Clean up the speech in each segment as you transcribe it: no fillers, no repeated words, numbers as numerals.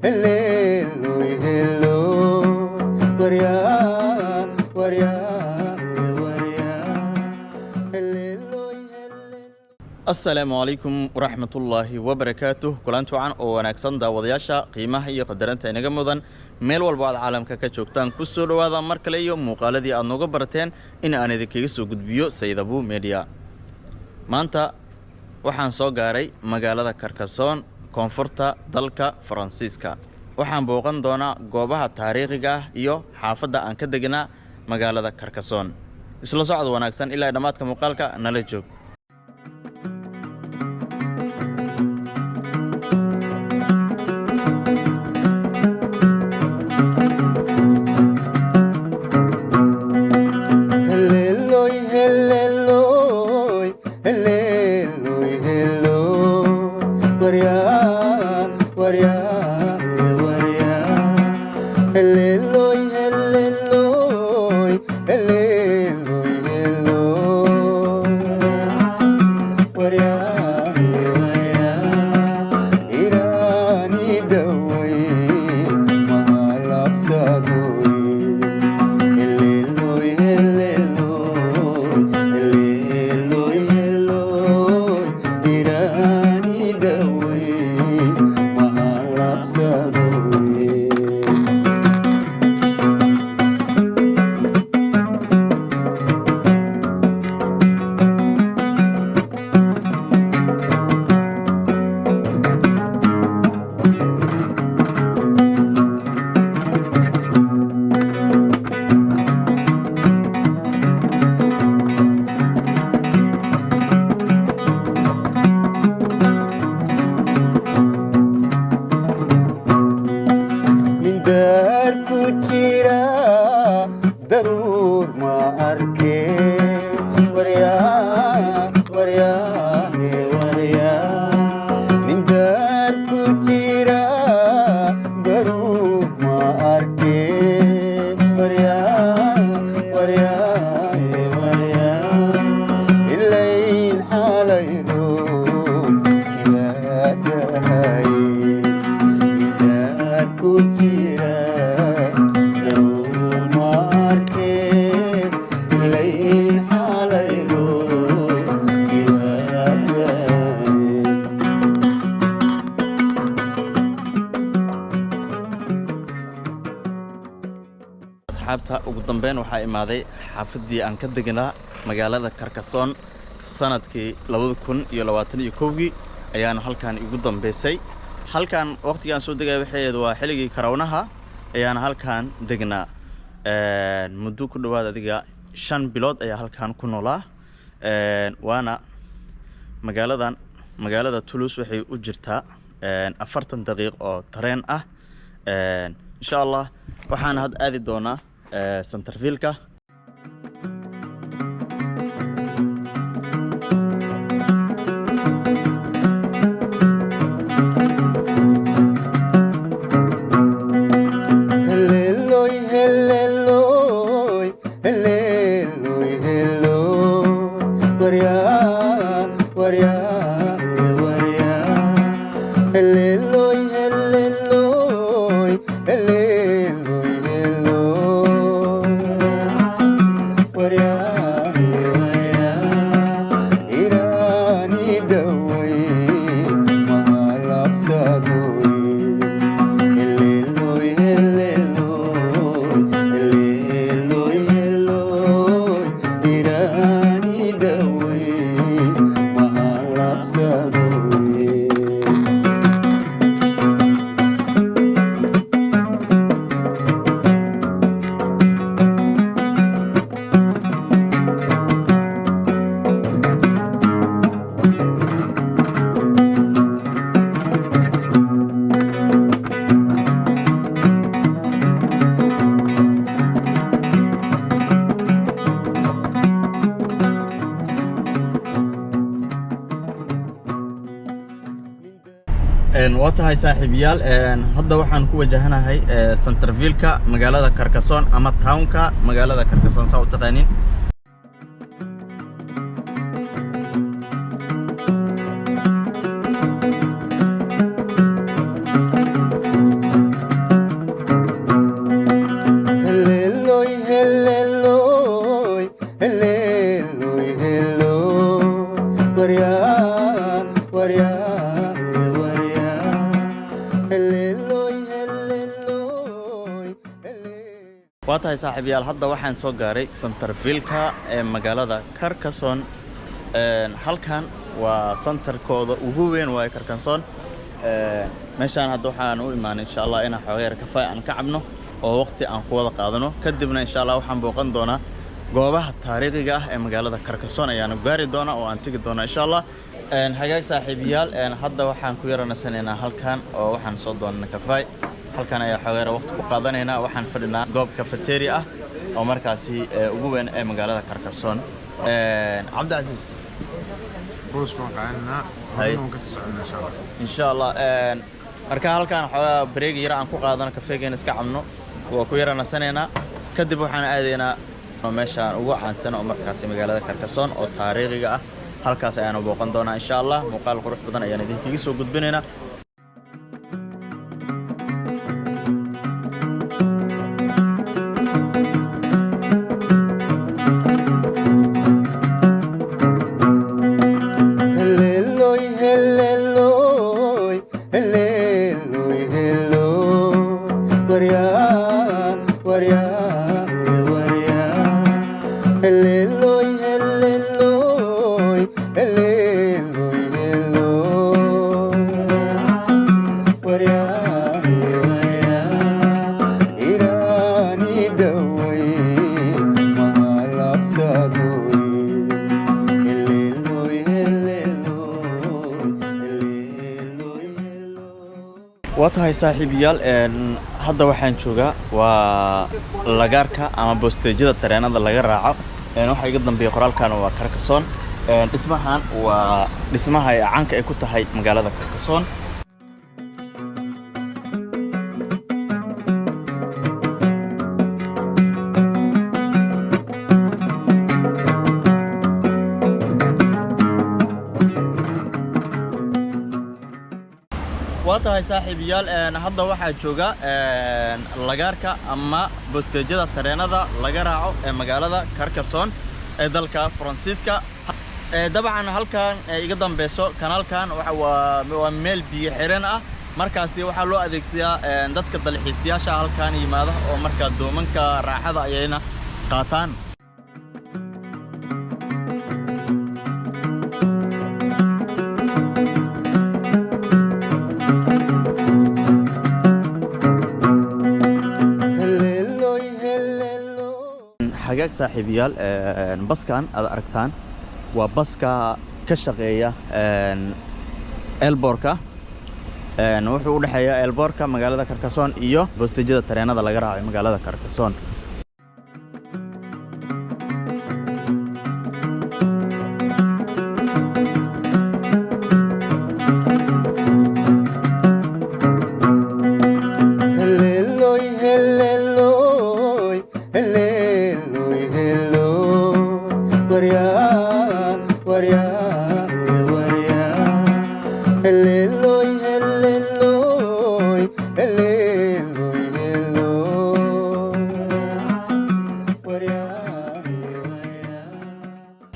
hello, hello, warya, warya, warya, hello, hello. السلام عليكم ورحمة الله وبركاته. كلانتو عن وناكسن داودياشا قيمة هي قدرنتا inaga mudan meel walba aad caalamka ka joogtaan ku soo dhawaada mar kale iyo muuqaaladii aad nooga barateen in aan idinkaga soo gudbiyo Saydabu Media. Maanta waxaan soo gaaray magaalada Carcassonne, koonfurta dalka Faransiiska. Waxaan booqan doonaa goobaha taariikhiga ah iyo xaafadda aan ka deganaa magaalada Carcassonne. Isla socod wanaagsan ilaa dhamaadka muuqaalka nala joog. asxaabta ugu dambeyn waxa imaaday xaafadii aan ka deganaa magaalada Carcassonne sanadkii 2021 ayaan halkaan ugu dambeysay halkaan waqtigan soo degay waxay waa xilligii Corona ayaan halkaan degnaa muddo ku dhawaad adiga 5 bilood ayaa halkaan ku noolaa waana magaalada Toulouse waxay u jirtaa 40 daqiiqo oo tareen ah insha Allah waxaan had aadi doonaa Centerville-ka واتهاي صاحبيال هذا وحن كو وجهناهي سنترفيلكا مغالada Carcassonne ama townka magaalada Carcassonne saa u taqaanin waatahay saaxiibayaal hadda waxaan soo gaaray Centerville-ka ee magaalada Carcassonne halkan waa centerkooda ugu weyn waa Carcassonne meeshaan hadda waxaan u imaanay insha Allah inaan xogeer kafay aan ka cabno oo waqti aan ku wada qaadano kadibna insha Allah waxaan booqan doonaa goobaha taariikhiga ah ee magaalada Carcassonne ayaan gaari doonaa oo aan tagi doonaa insha Allah hagaag saaxiibayaal hadda waxaan ku yaranaysanaynaa halkan oo waxaan soo doonaa kafay halkan ayaa xogeer waqti ku qaadanaynaa waxaan fadhinaa goob cafeteria ah oo markaasi ugu weyn ee magaalada Carcassonne عبد العزيز بروش مقعنا هون كسر سعنا إن شاء الله إن شاء الله marka halkan xogaa break yar aan ku qaadano kafeegeena iska cabno waa ku yarana sanayna kadib waxaan aadeynaa meeshaan ugu caansan oo markaas magaalada Carcassonne oo taariikhiga ah halkaas ayaan booqan doonaa insha Allah muuqaal qurux badan ayaan idinkaga soo gudbinaynaa waatahay saaxiibayaal hadda waxaan joogaa waa lagaarka ama bosteejada tareenada laga raaco waxa iga dambeeya qoraalkan waa Carcassonne dhismahan waa dhismaha ay caanka ay ku tahay magaalada Carcassonne waatahay saaxiibayaal hadda waxaa jooga lagaarka ama bosteejada tareenada laga raaco ee magaalada Carcassonne ee dalka Faransiiska dabcan halkan iga dambeeso kanaalkan waa meel biyo xiran ah markaasi waxa loo adeegsadaa dadka dalxiisayaasha halkan yimaada oo marka doomanka raaxada ayayna qaataan hagaag saaxiibayaal baskan aad aragtaan waa baska ka shaqeeya elborka wuxuu u dhaxeeyaa elborka magaalada Carcassonne iyo bosteejada tareenada laga raaco magaalada Carcassonne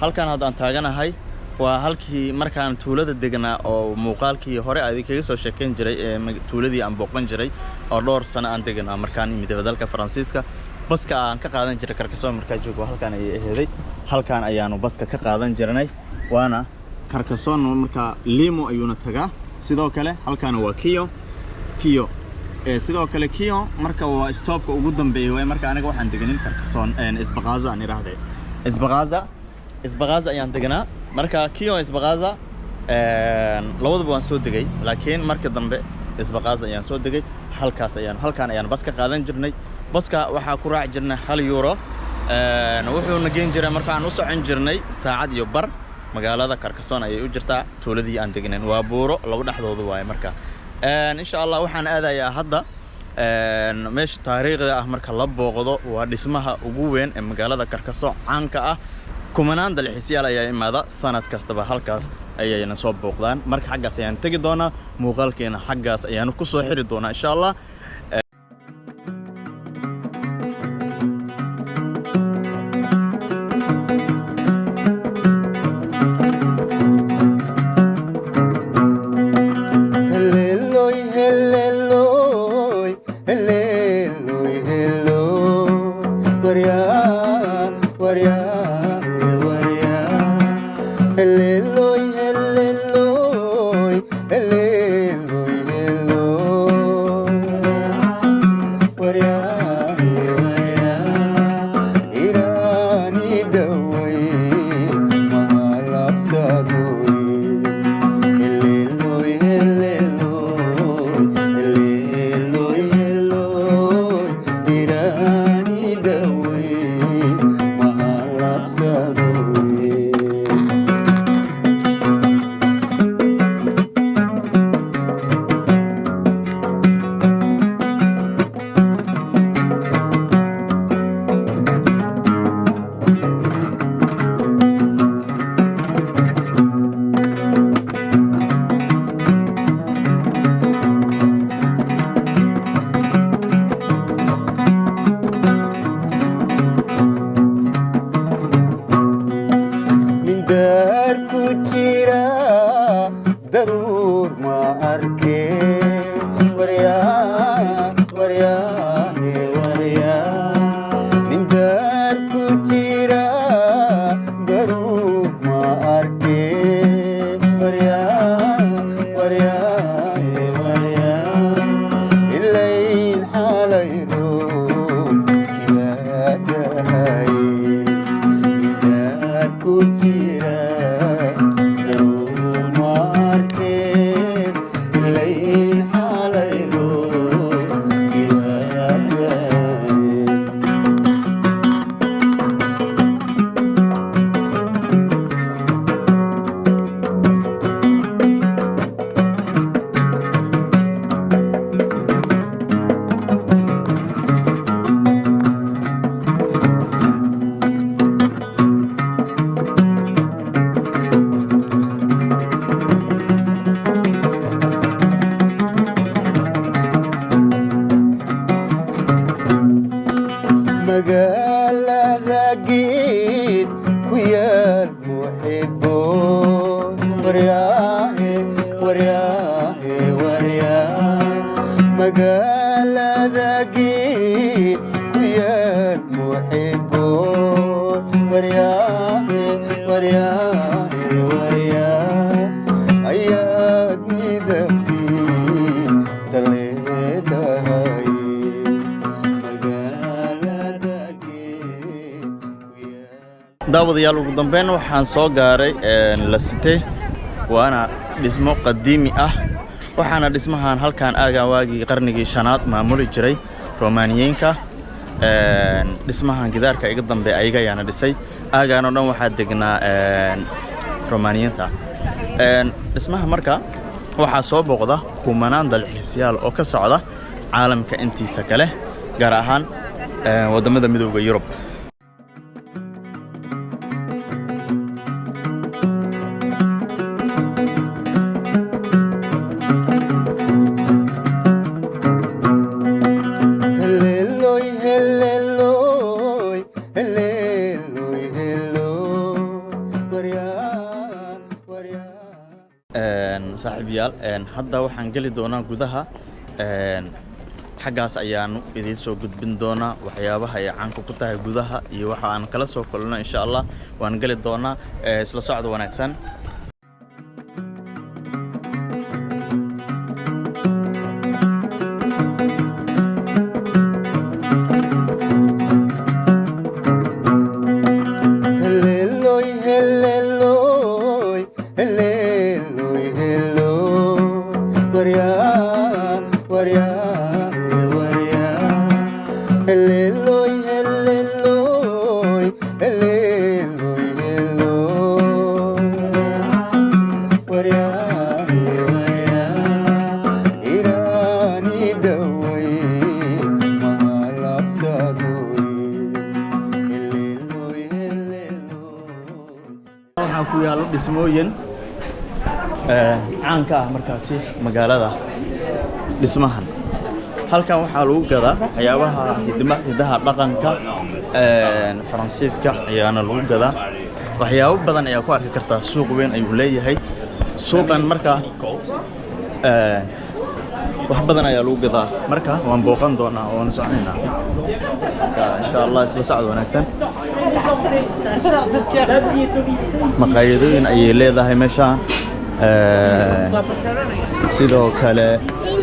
halkan hadaan taaganahay waa halkii markaan tuulada deganaa oo muuqaalkii hore aad kaga soo sheekeyn jiray ee tuuladii aan booqan jiray oo dhowr sano aan deganaa markaan imid dalka Faransiiska baska aan ka qaadan jiray Carcassonne markaa joogo halkan ay aheeday halkan ayaanu baska ka qaadan jirnay waana Carcassonne markaa Limo ayuuna tagaa sidoo kale halkan waa Kio sidoo kale Kio marka waa stopka ugu dambeeyay marka aniga waxaan deganin Carcassonne Isbaqaza aan iraahday Isbaqaza ayaan deganaa marka Kio Isbaqaza labadaba waan soo degay laakiin marka dambe Isbaqaza ayaan soo degay halkan ayaan bas ka qaadan jirnay baska waxa ku raac jirnay 1 euro wuxuu nageyn jiray marka aan u socon jirnay saacad iyo bar magaalada Carcassonne ayay u jirtaa tuuladii aan deganeen waa buuro laba dhaxdoodu waay marka insha Allah waxaan aadayaa hadda meesha taariikhiga ah marka la booqdo waa dhismaha ugu weyn ee magaalada Carcassonne caanka ah kumanaan dalxiisayaal ayaa imaada sanad kastaba halkaas ayayna soo booqdaan marka xaggaas ayaan tagi doonaa muuqaalkeena xaggaas ayaan ku soo xiri doonaa insha Allah waryaahe waryaa nin daar ku jira garuu ma arkee waryaahe waryaa ilayn xaalaydo kibaadahay nin daar ku jira garuu ma arkee ilayn xaalaydo kibaadahay magaalada geed ku yaal muxibo waryaahe waryaahe waryaa magaalada geed ku yaal muxibo waryaahe waryaahe waryaa ayaad midabtii saleedahay daawadayaal ugu dambeyn waxaan soo gaaray la site waana dhismo qadiimi ah waxaana dhismahan halkan aagan waagii qarnigii 5aad maamuli jiray Roomaaniyiinka dhismahan gidaarka iga dambe ayaga ayaana dhisay aagan oo dhan waxaa degnaa Roomaaniyiinta dhismaha marka waxaa soo booqda kumanaan dalxiisayaal oo ka socda caalamka intiisa kale gaar ahaan wadamada midowga Yurub saaxiibayaal hadda waxaan gali doonaa gudaha xaggaas ayaan idin soo gudbin doonaa waxyaabaha ay caan ku tahay gudaha iyo waxa aan kala soo kulno insha Allah waan gali doonaa isla socod wanaagsan ku yaalo dhismooyin caanka ah markaasi magaalada dhismahan halkan waxaa lagu gadaa waxyaabaha hidaha dhaqanka Faransiiska ayaana lagu gadaa waxyaabo badan ayaa ku arki kartaa suuq weyn ayuu leeyahay suuqan marka wax badan ayaa lagu gadaa marka waan booqan doonaa oo aan soconaynaa insha Allah isla socod wanaagsan maqaayadooyin ayay leedahay meeshaan sidoo kale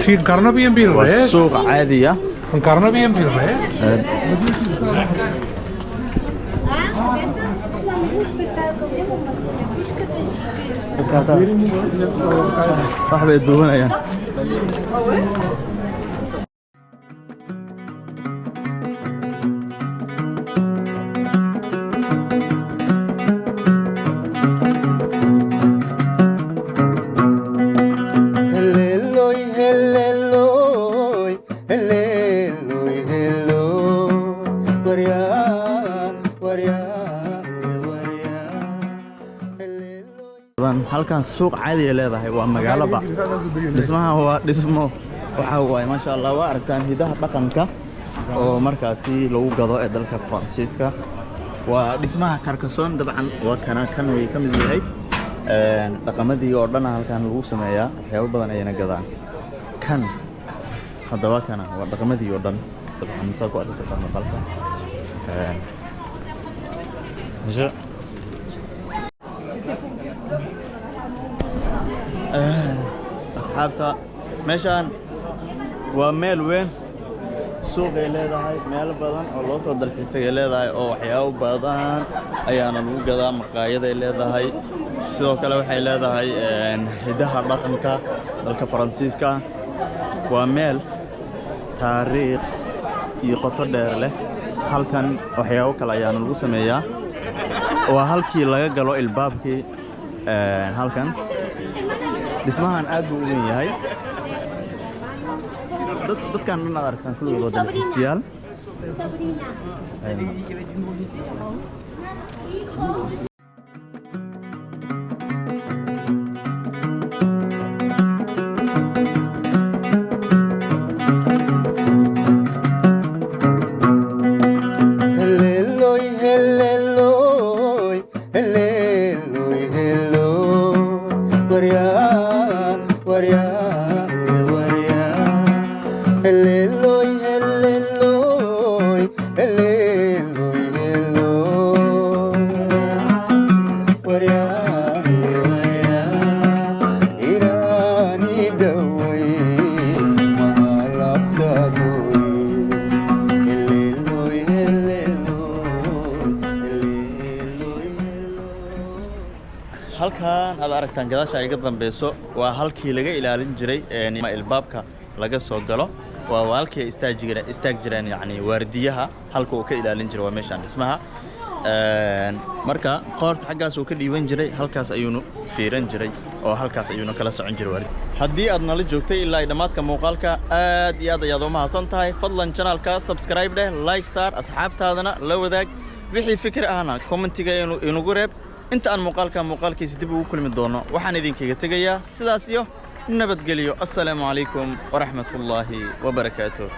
Fincarno bien waa suuq caadi ah Fincarno bien wax bay duwanayaan halkan suuq caadi ah leedahay waa magaalada dhismaha waa dhismo waxa waay ma sha Allah waa aragtaan hidaha dhaqanka oo markaasi lagu gado ee dalka Faransiiska waa dhismaha Carcassonne dabcan waa kan way kamid yahay dhaqamadii oo dhan halkan lagu sameeyaa waxyaabo badan ayna gadaan kan haddaba kana waa dhaqamadii oo dhan dabcan saa ku aragto maqalka asxaabta meeshaan waa meel weyn suuqay leedahay meel badan oo loo soo dalxiistay leedahay oo waxyaabo badan ayaana lagu gadaa maqaayaday leedahay sidoo kale waxay leedahay hidaha dhaqanka dalka Faransiiska waa meel taariikh iyo qoto dheer leh halkan waxyaabo kale ayaana lagu sameeyaa waa halkii laga galo ilbaabkii halkan dhismahan aad buu u weyn yahay dadkan dhan aad aragtaan kulligooda dalxiisayaal halkan aad aragtaan gadaasha ay ka dambayso waa halkii laga ilaalin jiray ilbaabka laga soo galo waa halkii istaag jireen yani waardiyaha halka uu ka ilaalin jiray waa meeshan dhismaha marka qoorta xaggaas uu ka dhiiban jiray halkaas ayuunu fiiran jiray oo halkaas ayuuna kala socon jiray waardi haddii aad nala joogtay ilaa dhamaadka muuqaalka aad iyo aad ayaad u mahadsan tahay fadlan channelka subscribe dheh like saar asxaabtaadana la wadaag wixii fikir ahna commentiga inugu reeb inta aan muuqaalkiisa dib ugu kulmi doono waxaan idinkaga tegayaa sidaas iyo nabadgelyo assalaamu calaykum waraxmatullaahi wabarakaatuh